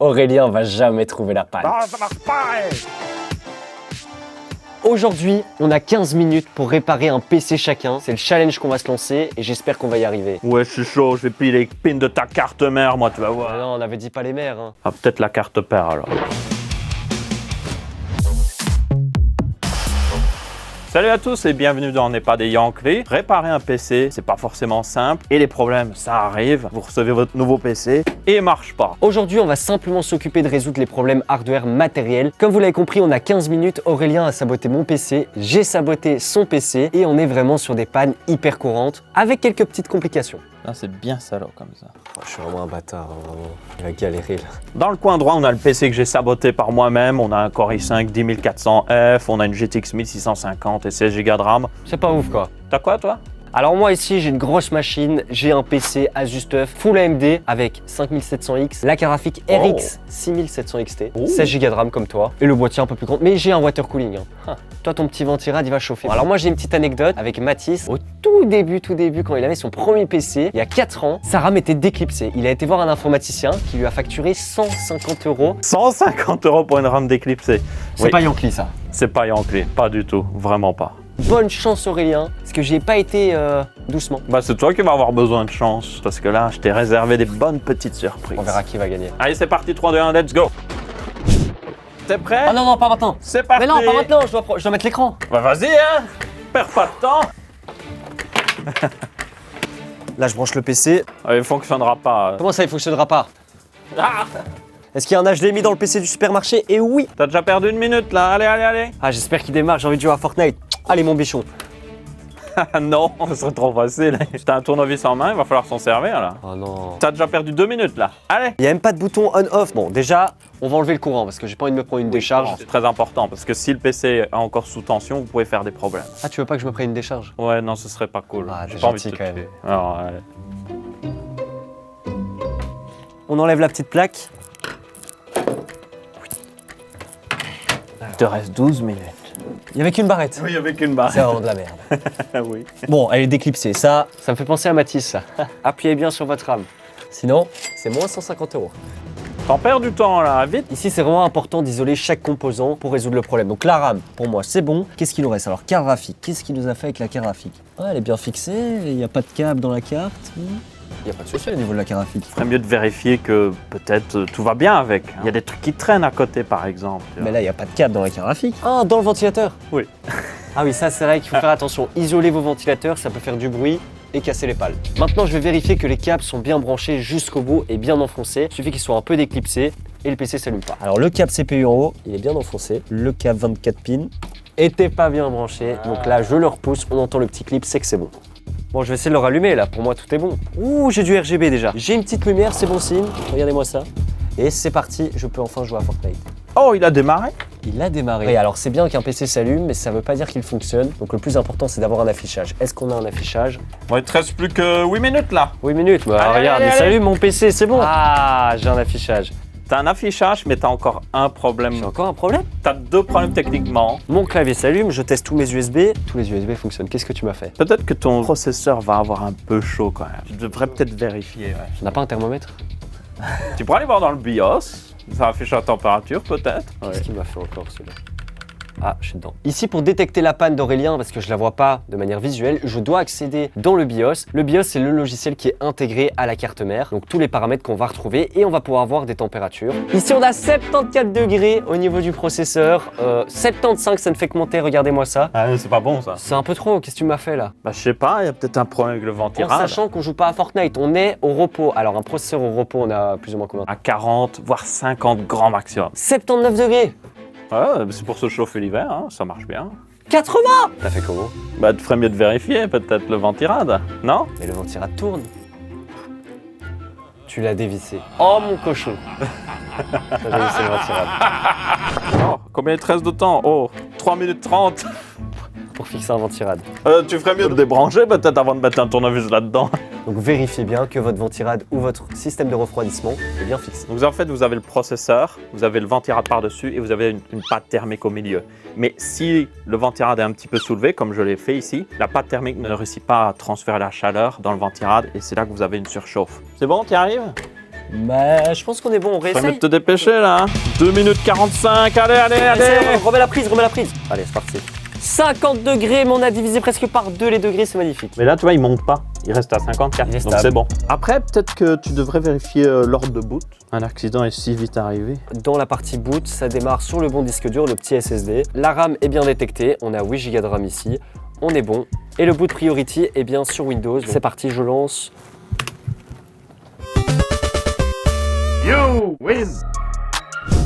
Aurélien va jamais trouver la panne. Ah, ça marche pas! Aujourd'hui, on a 15 minutes pour réparer un PC chacun. C'est le challenge qu'on va se lancer et j'espère qu'on va y arriver. Ouais, je suis chaud, je vais plier les pins de ta carte mère, moi, tu vas voir. Ah non, on avait dit pas les mères. Hein. Ah, peut-être la carte père alors. Salut à tous et bienvenue dans On n'est pas des Yankees. Réparer un PC, c'est pas forcément simple et les problèmes, ça arrive. Vous recevez votre nouveau PC et il marche pas. Aujourd'hui, on va simplement s'occuper de résoudre les problèmes hardware matériels. Comme vous l'avez compris, on a 15 minutes. Aurélien a saboté mon PC, j'ai saboté son PC et on est vraiment sur des pannes hyper courantes avec quelques petites complications. Ah, c'est bien salaud comme ça. Oh, je suis vraiment un bâtard, hein, vraiment. Il va galérer là. Dans le coin droit, on a le PC que j'ai saboté par moi-même. On a un Core i5 10400F, on a une GTX 1650 et 16 Go de RAM. C'est pas ouf quoi. T'as quoi toi? Alors moi ici j'ai une grosse machine, j'ai un PC Asus TUF Full AMD avec 5700X, la carte graphique RX 6700 XT, 16 Go de RAM comme toi, et le boîtier un peu plus grand, mais j'ai un water cooling. Hein. Toi ton petit ventirad il va chauffer. Alors moi j'ai une petite anecdote avec Mathis. Au tout début quand il avait son premier PC, il y a 4 ans, sa RAM était déclipsée. Il a été voir un informaticien qui lui a facturé 150 €. 150 € pour une RAM déclipsée. C'est pas Yankee ça. C'est pas Yankee, pas du tout, vraiment pas. Bonne chance Aurélien, parce que j'y ai pas été doucement. Bah c'est toi qui vas avoir besoin de chance, parce que là, je t'ai réservé des bonnes petites surprises. On verra qui va gagner. Allez, c'est parti, 3, 2, 1, let's go. T'es prêt? Ah non, pas maintenant. C'est parti. Mais non, pas maintenant, je dois mettre l'écran. Bah vas-y, hein. Perds pas de temps. Là, je branche le PC. Il fonctionnera pas. Comment ça, il fonctionnera pas? Ah, Est-ce qu'il y a un HDMI dans le PC du supermarché? Et oui. t'as déjà perdu 1 minute là, allez. Ah, j'espère qu'il démarre, j'ai envie de jouer à Fortnite. Allez, mon bichon. Non, ce serait trop facile. T'as un tournevis en main, il va falloir s'en servir là. Oh non. T'as déjà perdu 2 minutes là. Allez. Il n'y a même pas de bouton on-off. Bon, déjà, on va enlever le courant parce que j'ai pas envie de me prendre une décharge. C'est très important parce que si le PC est encore sous tension, vous pouvez faire des problèmes. Ah, tu veux pas que je me prenne une décharge? Ouais, non, ce serait pas cool. Ah, J'ai t'es pas envie gentil de te quand même. tuer. Alors, allez. On enlève la petite plaque. Il te reste 12 minutes. Il y avait qu'une barrette. Oui, avec une barre. C'est vraiment de la merde. Oui. Bon, elle est déclipsée. Ça me fait penser à Mathis, ça. Appuyez bien sur votre RAM. Sinon, c'est moins 150 €. T'en perds du temps là, vite. Ici, c'est vraiment important d'isoler chaque composant pour résoudre le problème. Donc la RAM, pour moi, c'est bon. Qu'est-ce qu'il nous reste? Alors, carte graphique. Qu'est-ce qu'il nous a fait avec la carte graphique? Elle est bien fixée. Il n'y a pas de câble dans la carte. Il n'y a pas de souci au niveau de la carte graphique. Il ferait mieux de vérifier que peut-être tout va bien avec. Il y a des trucs qui traînent à côté par exemple. Mais là, il n'y a pas de câble dans la carte graphique. Ah, dans le ventilateur? Oui. Ah oui, ça, c'est vrai qu'il faut faire attention. Isoler vos ventilateurs, ça peut faire du bruit et casser les pales. Maintenant, je vais vérifier que les câbles sont bien branchés jusqu'au bout et bien enfoncés. Il suffit qu'ils soient un peu déclipsés et le PC s'allume pas. Alors, le câble CPU en haut, il est bien enfoncé. Le câble 24 pins était pas bien branché. Donc là, je le repousse, on entend le petit clip, c'est que c'est bon. Bon, je vais essayer de le rallumer là, pour moi tout est bon. Ouh, j'ai du RGB déjà. J'ai une petite lumière, c'est bon signe. Regardez-moi ça. Et c'est parti, je peux enfin jouer à Fortnite. Oh, il a démarré. Il a démarré. Oui, alors c'est bien qu'un PC s'allume, mais ça veut pas dire qu'il fonctionne. Donc le plus important, c'est d'avoir un affichage. Est-ce qu'on a un affichage? Bon, il te reste plus que 8 minutes là. 8 minutes. Bah, Allez, regarde, allez, il allez. s'allume mon PC, c'est bon. Ah, j'ai un affichage. T'as un affichage, mais t'as encore un problème. J'ai encore un problème? T'as 2 problèmes techniquement. Mon clavier s'allume, je teste tous mes USB. Tous les USB fonctionnent. Qu'est-ce que tu m'as fait? Peut-être que ton processeur va avoir un peu chaud quand même. Tu devrais peut-être vérifier. Ouais. On n'a pas un thermomètre? Tu pourrais aller voir dans le BIOS. Ça affiche la température peut-être. Qu'est-ce qu'il m'a fait encore celui-là? Ah, je suis dedans. Ici, pour détecter la panne d'Aurélien, parce que je la vois pas de manière visuelle, je dois accéder dans le BIOS. Le BIOS, c'est le logiciel qui est intégré à la carte mère. Donc tous les paramètres qu'on va retrouver et on va pouvoir voir des températures. Ici, on a 74 degrés au niveau du processeur. 75, ça ne fait que monter, regardez-moi ça. Ah, c'est pas bon ça. C'est un peu trop, qu'est-ce que tu m'as fait là? Bah je sais pas, il y a peut-être un problème avec le En ventirad. sachant qu'on joue pas à Fortnite, on est au repos. Alors un processeur au repos, on a plus ou moins combien? À 40, voire 50 grand maximum. 79 degrés. Ouais, c'est pour se chauffer l'hiver, hein, ça marche bien. 80. T'as fait comment? Bah, tu ferais mieux de vérifier peut-être le ventirad, non? Mais le ventirad tourne. Tu l'as dévissé. Oh mon cochon. T'as dévissé le ventirad. Oh, combien il te reste de temps? Oh, 3 minutes 30. Pour fixer un ventirad. Tu ferais mieux de le débrancher peut-être avant de mettre un tournevis là-dedans. Donc vérifiez bien que votre ventirad ou votre système de refroidissement est bien fixé. Donc en fait, vous avez le processeur, vous avez le ventirad par-dessus et vous avez une pâte thermique au milieu. Mais si le ventirad est un petit peu soulevé, comme je l'ai fait ici, la pâte thermique ne réussit pas à transférer la chaleur dans le ventirad et c'est là que vous avez une surchauffe. C'est bon, tu y arrives? Mais je pense qu'on est bon, on Faut mieux réessaye. te dépêcher là. 2 minutes 45, allez. Essaye, remets la prise. Allez, c'est parti. 50 degrés, mais on a divisé presque par 2 les degrés, c'est magnifique. Mais là, tu vois, il monte pas. Il reste à 54, Il est donc stable. c'est bon. Après, peut-être que tu devrais vérifier l'ordre de boot. Un accident est si vite arrivé. Dans la partie boot, ça démarre sur le bon disque dur, le petit SSD. La RAM est bien détectée, on a 8 Go de RAM ici, on est bon. Et le boot priority est bien sur Windows. C'est parti, je lance. You win.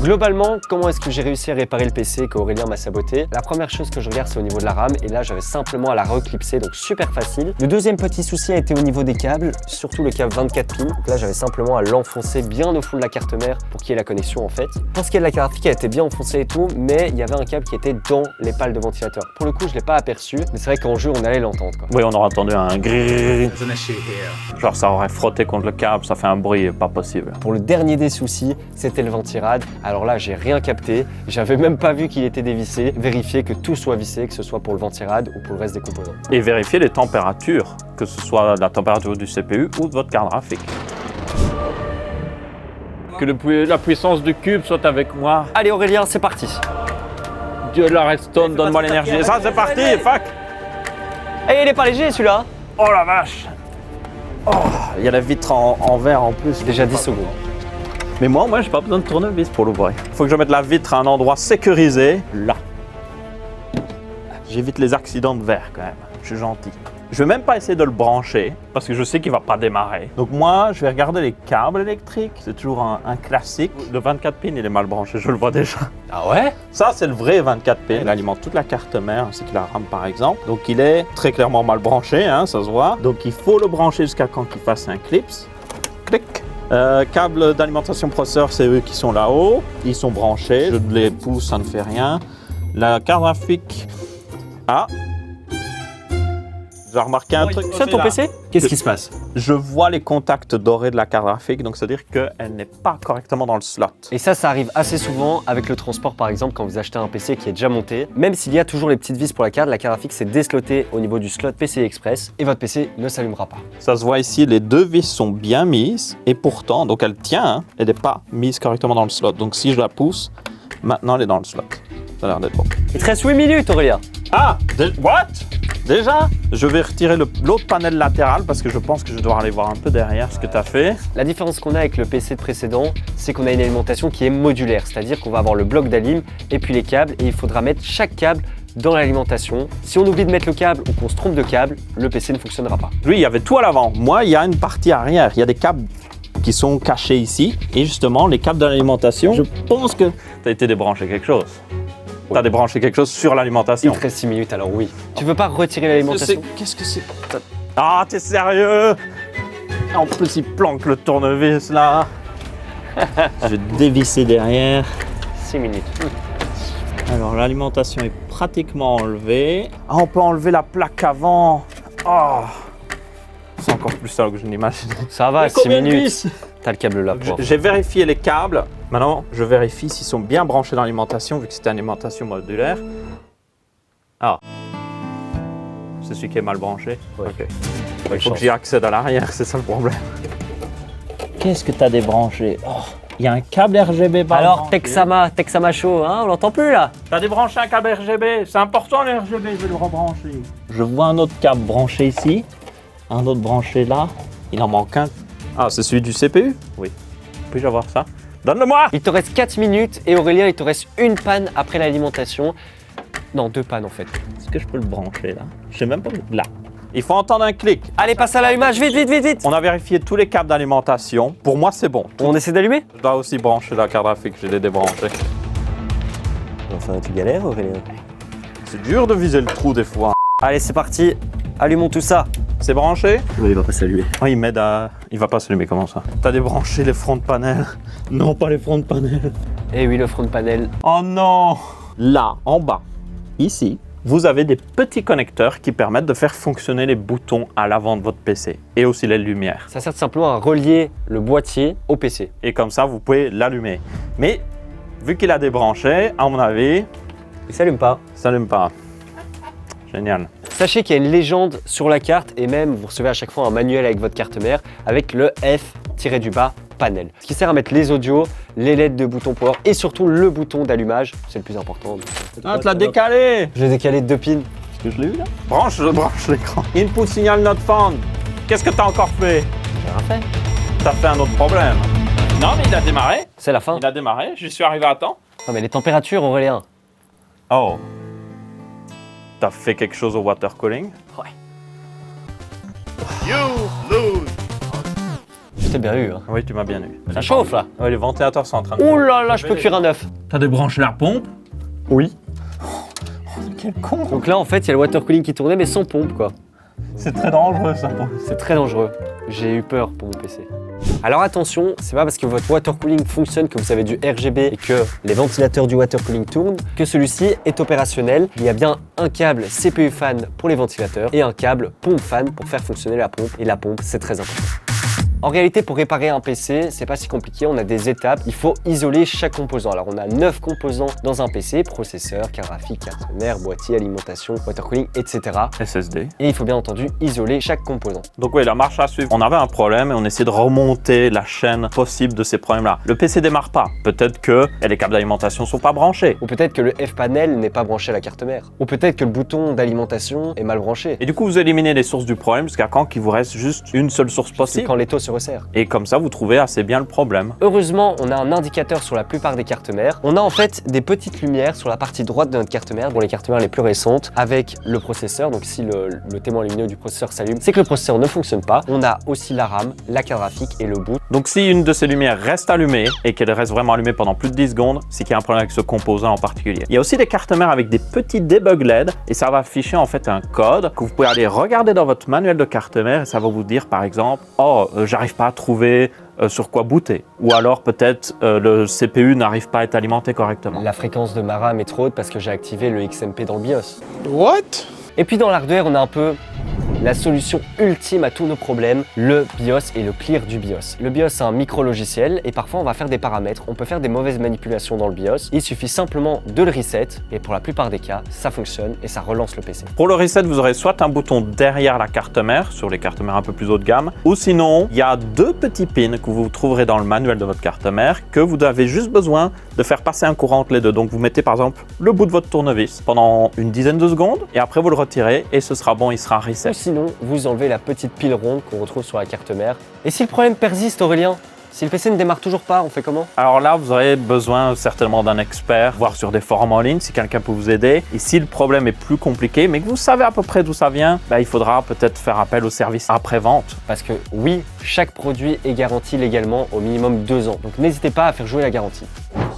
Globalement, comment est-ce que j'ai réussi à réparer le PC qu'Aurélien m'a saboté? La première chose que je regarde, c'est au niveau de la RAM, et là j'avais simplement à la reclipser, donc super facile. Le deuxième petit souci a été au niveau des câbles, surtout le câble 24 pins. Donc là j'avais simplement à l'enfoncer bien au fond de la carte mère pour qu'il y ait la connexion en fait. Pour ce qui est de la carte graphique, elle était bien enfoncée et tout, mais il y avait un câble qui était dans les pales de ventilateur. Pour le coup, je l'ai pas aperçu, mais c'est vrai qu'en jeu, on allait l'entendre quoi. Oui, on aurait entendu un grrrr. Genre ça aurait frotté contre le câble, ça fait un bruit pas possible. Pour le dernier des soucis, c'était le ventirad. Alors là, j'ai rien capté, j'avais même pas vu qu'il était dévissé. Vérifier que tout soit vissé, que ce soit pour le ventirad ou pour le reste des composants. Et vérifier les températures, que ce soit la température du CPU ou de votre carte graphique. Que la puissance du cube soit avec moi. Allez Aurélien, c'est parti. Dieu de la redstone, donne-moi l'énergie. Ça, c'est parti, fuck. Et il est pas léger celui-là. Oh la vache. Oh, il y a la vitre en verre en plus. Déjà 10 secondes. Mais moi, j'ai pas besoin de tournevis pour l'ouvrir. Il faut que je mette la vitre à un endroit sécurisé, là. J'évite les accidents de verre quand même. Je suis gentil. Je vais même pas essayer de le brancher parce que je sais qu'il va pas démarrer. Donc moi, je vais regarder les câbles électriques. C'est toujours un classique. Le 24 pins, il est mal branché, je le vois déjà. Ah ouais? Ça, c'est le vrai 24 pins. Il alimente toute la carte mère ainsi que la RAM par exemple. Donc il est très clairement mal branché, hein, ça se voit. Donc il faut le brancher jusqu'à quand il fasse un clips. Clic. Câbles d'alimentation processeur, c'est eux qui sont là-haut. Ils sont branchés. Je les pousse, ça ne fait rien. La carte graphique. Ah. J'ai remarqué un truc. C'est ton PC? Qu'est-ce qui se passe? Je vois les contacts dorés de la carte graphique, donc c'est-à-dire qu'elle n'est pas correctement dans le slot. Et ça arrive assez souvent avec le transport par exemple quand vous achetez un PC qui est déjà monté. Même s'il y a toujours les petites vis pour la carte graphique s'est déslotée au niveau du slot PCI Express et votre PC ne s'allumera pas. Ça se voit ici, les deux vis sont bien mises et pourtant, donc elle tient, hein, elle n'est pas mise correctement dans le slot. Donc si je la pousse, maintenant elle est dans le slot. Ça a l'air d'être bon. Il te reste 8 minutes Aurélien. Ah, what? Déjà? Je vais retirer l'autre panel latéral parce que je pense que je dois aller voir un peu derrière ce que tu as fait. La différence qu'on a avec le PC de précédent, c'est qu'on a une alimentation qui est modulaire, c'est-à-dire qu'on va avoir le bloc d'alim et puis les câbles et il faudra mettre chaque câble dans l'alimentation. Si on oublie de mettre le câble ou qu'on se trompe de câble, le PC ne fonctionnera pas. Lui, il y avait tout à l'avant. Moi, il y a une partie arrière. Il y a des câbles qui sont cachés ici. Et justement, les câbles d'alimentation, je pense que tu as été débranché quelque chose. Tu as débranché quelque chose sur Il l'alimentation. te reste 6 minutes alors oui. Tu veux pas retirer l'alimentation? Qu'est-ce que c'est? Ah, t'es sérieux? En plus, il planque le tournevis là. Je vais dévisser derrière. 6 minutes. Alors, l'alimentation est pratiquement enlevée. Ah, on peut enlever la plaque avant. Oh, c'est encore plus ça que je n'imaginais. Ça va, Mais 6 combien de minutes. vis? T'as le câble là pour. J'ai vérifié les câbles. Maintenant, je vérifie s'ils sont bien branchés dans l'alimentation, vu que c'est une alimentation modulaire. Ah. C'est celui qui est mal branché? Ouais. Ok. Bonne Il faut chance. que j'y accède à l'arrière, c'est ça le problème. Qu'est-ce que tu as débranché? Oh, il y a un câble RGB par Alors Texama chaud, hein, on l'entend plus là. T'as débranché un câble RGB, c'est important le RGB, je vais le rebrancher. Je vois un autre câble branché ici, un autre branché là. Il en manque un. Ah, c'est celui du CPU? Oui. Puis-je avoir ça? Donne-le-moi! Il te reste 4 minutes et Aurélien, il te reste une panne après l'alimentation. Non, 2 pannes en fait. Est-ce que je peux le brancher là? Je sais même pas. Là. Il faut entendre un clic. Allez, passe à l'allumage, vite, vite, vite, vite. On a vérifié tous les câbles d'alimentation. Pour moi, c'est bon. On essaie d'allumer? Je dois aussi brancher la carte graphique, je l'ai débranché. Enfin, tu galères Aurélien. C'est dur de viser le trou des fois. Allez, c'est parti. Allumons tout ça. C'est branché? Oui, il va pas s'allumer. Oh, il m'aide à... Il va pas s'allumer, comment ça? T'as débranché les fronts de panel? Non, pas les fronts de panel. Eh oui, le front panel. Oh non! Là, en bas, ici, vous avez des petits connecteurs qui permettent de faire fonctionner les boutons à l'avant de votre PC et aussi les lumières. Ça sert simplement à relier le boîtier au PC. Et comme ça, vous pouvez l'allumer. Mais vu qu'il a débranché, à mon avis, Il s'allume pas. ça n'allume pas. Génial. Sachez qu'il y a une légende sur la carte et même vous recevez à chaque fois un manuel avec votre carte mère avec le F-power panel, ce qui sert à mettre les audios, les LED de bouton power et surtout le bouton d'allumage, c'est le plus important. Ah, tu l'as décalé. Je l'ai décalé de 2 pins. Est-ce que je l'ai eu là? Branche l'écran. Input signal not found. Qu'est-ce que t'as encore fait? J'ai rien fait. T'as fait un autre problème. Non, mais il a démarré. C'est la fin. Il a démarré, je suis arrivé à temps. Non mais les températures, Aurélien. Oh. T'as fait quelque chose au water cooling? Ouais. You lose. Je t'ai bien eu. Hein. Oui, tu m'as bien eu. Ça chauffe là. Ouais, les ventilateurs sont en train de... Oh là là, je peux cuire un œuf. T'as débranché la pompe? Oui. Quel con. Donc là en fait, il y a le water cooling qui tournait mais sans pompe quoi. C'est très dangereux ça. C'est très dangereux. J'ai eu peur pour mon PC. Alors attention, c'est pas parce que votre water cooling fonctionne, que vous avez du RGB et que les ventilateurs du water cooling tournent, que celui-ci est opérationnel. Il y a bien un câble CPU fan pour les ventilateurs et un câble pompe fan pour faire fonctionner la pompe. Et la pompe, c'est très important. En réalité, pour réparer un PC, c'est pas si compliqué, on a des étapes. Il faut isoler chaque composant. Alors, on a 9 composants dans un PC, processeur, carte graphique, carte mère, boîtier, alimentation, water cooling, etc. SSD. Et il faut bien entendu isoler chaque composant. Donc oui, la marche à suivre. On avait un problème et on essayait de remonter la chaîne possible de ces problèmes-là. Le PC démarre pas. Peut-être que les câbles d'alimentation sont pas branchés. Ou peut-être que le F-panel n'est pas branché à la carte mère. Ou peut-être que le bouton d'alimentation est mal branché. Et du coup, vous éliminez les sources du problème jusqu'à quand qu'il vous reste juste une seule source C'est possible. quand les taux se resserrent. Et comme ça, vous trouvez assez bien le problème. Heureusement, on a un indicateur sur la plupart des cartes mères. On a en fait des petites lumières sur la partie droite de notre carte mère, pour les cartes mères les plus récentes, avec le processeur. Donc si le témoin lumineux du processeur s'allume, c'est que le processeur ne fonctionne pas. On a aussi la RAM, la carte graphique et le boot. Donc si une de ces lumières reste allumée et qu'elle reste vraiment allumée pendant plus de 10 secondes, c'est qu'il y a un problème avec ce composant en particulier. Il y a aussi des cartes mères avec des petits debug LED et ça va afficher en fait un code que vous pouvez aller regarder dans votre manuel de carte mère et ça va vous dire par exemple « Oh, j'arrive pas à trouver sur quoi booter » ou alors peut-être le CPU n'arrive pas à être alimenté correctement. La fréquence de ma RAM est trop haute parce que j'ai activé le XMP dans le BIOS. What? Et puis dans l'hardware, on a un peu la solution ultime à tous nos problèmes, le BIOS et le clear du BIOS. Le BIOS, c'est un micro-logiciel et parfois on va faire des paramètres, on peut faire des mauvaises manipulations dans le BIOS. Il suffit simplement de le reset et pour la plupart des cas, ça fonctionne et ça relance le PC. Pour le reset, vous aurez soit un bouton derrière la carte mère, sur les cartes mères un peu plus haut de gamme, ou sinon, il y a deux petits pins que vous trouverez dans le manuel de votre carte mère que vous avez juste besoin de faire passer un courant entre les deux. Donc vous mettez par exemple le bout de votre tournevis pendant une dizaine de secondes et après vous le retirez et ce sera bon, il sera reset. Ou sinon, vous enlevez la petite pile ronde qu'on retrouve sur la carte mère. Et si le problème persiste, Aurélien, si le PC ne démarre toujours pas, on fait comment? Alors là, vous aurez besoin certainement d'un expert, voire sur des forums en ligne si quelqu'un peut vous aider. Et si le problème est plus compliqué, mais que vous savez à peu près d'où ça vient, il faudra peut-être faire appel au service après-vente. Parce que oui, chaque produit est garanti légalement au minimum 2 ans. Donc n'hésitez pas à faire jouer la garantie.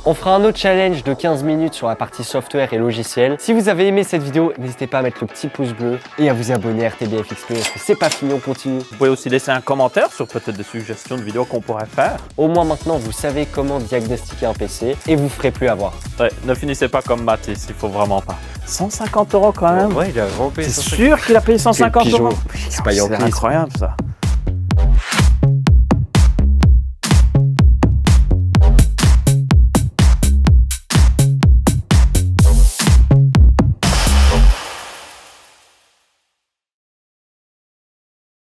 On fera un autre challenge de 15 minutes sur la partie software et logiciel. Si vous avez aimé cette vidéo, n'hésitez pas à mettre le petit pouce bleu et à vous abonner à RTBF parce que c'est pas fini, on continue. Vous pouvez aussi laisser un commentaire sur peut-être des suggestions de vidéos qu'on pourrait faire. Au moins maintenant, vous savez comment diagnostiquer un PC et vous ferez plus avoir. Ouais, ne finissez pas comme Mathis, il faut vraiment pas. 150 € quand même. Ouais, il a vraiment payé C'est sûr qu'il a payé 150 €. C'est pas Yankee. C'est incroyable ça.